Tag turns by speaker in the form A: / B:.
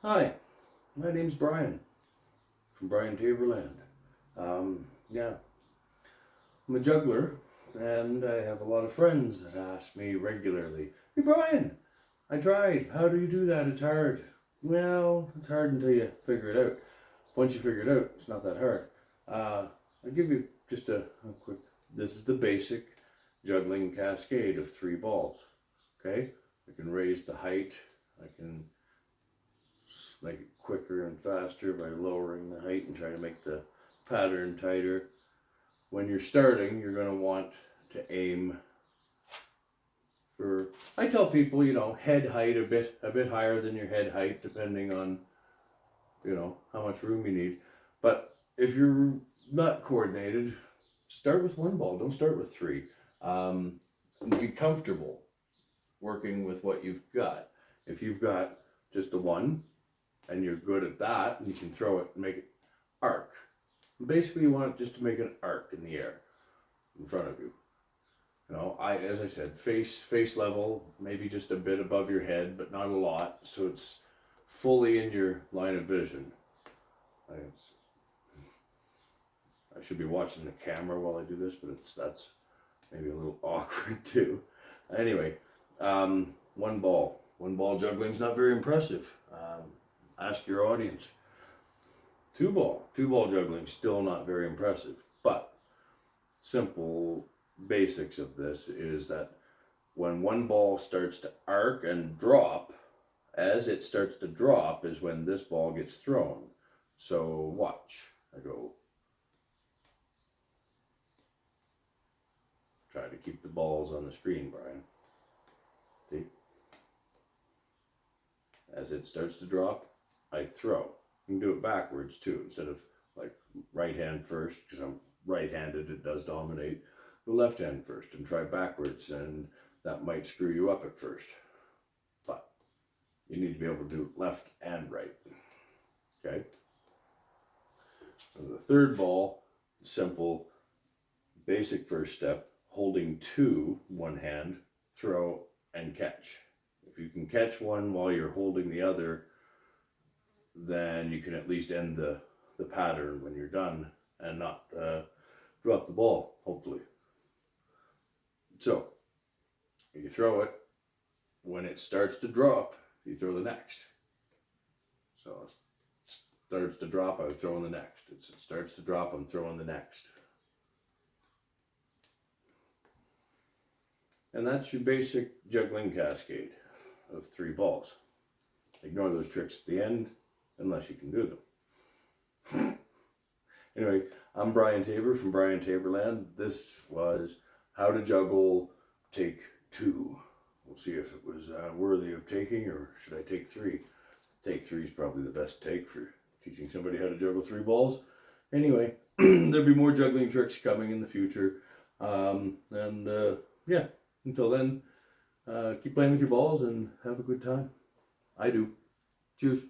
A: Hi, my name's Brian from Brian Taberland. Yeah, I'm a juggler and I have a lot of friends that ask me regularly, "Hey Brian, I tried. How do you do that? It's hard." Well, it's hard until you figure it out. Once you figure it out, it's not that hard. I'll give you just a quick, this is the basic juggling cascade of three balls. Okay? I can raise the height, I can make it quicker and faster by lowering the height and trying to make the pattern tighter. When you're starting, you're going to want to aim for, I tell people, head height a bit higher than your head height, depending on, how much room you need. But if you're not coordinated, start with one ball. Don't start with three. Be comfortable working with what you've got. If you've got just the one, and you're good at that, and you can throw it and make it arc. Basically, you want it just to make an arc in the air in front of you. As I said, face level, maybe just a bit above your head, but not a lot, so it's fully in your line of vision. I should be watching the camera while I do this, but that's maybe a little awkward too. Anyway, one ball juggling is not very impressive. Ask your audience. Two ball juggling, still not very impressive. But simple basics of this is that when one ball starts to arc and drop, as it starts to drop is when this ball gets thrown. So watch. I go. Try to keep the balls on the screen, Brian. See? As it starts to drop, I throw. You can do it backwards too, instead of like right hand first, because I'm right-handed, it does dominate. The left hand first and try backwards, and that might screw you up at first. But you need to be able to do left and right. Okay? And the third ball, simple, basic first step, holding two, one hand, throw and catch. If you can catch one while you're holding the other, then you can at least end the pattern when you're done and not drop the ball, hopefully. So, you throw it. When it starts to drop, you throw the next. So, it starts to drop, I'm throwing the next. It starts to drop, I'm throwing the next. And that's your basic juggling cascade of three balls. Ignore those tricks at the end, unless you can do them. Anyway, I'm Brian Tabor from Brian Taberland. This was How to Juggle Take 2. We'll see if it was worthy of taking, or should I take 3? Take 3 is probably the best take for teaching somebody how to juggle 3 balls. Anyway, there'll be more juggling tricks coming in the future. Yeah, until then, keep playing with your balls and have a good time. I do. Cheers.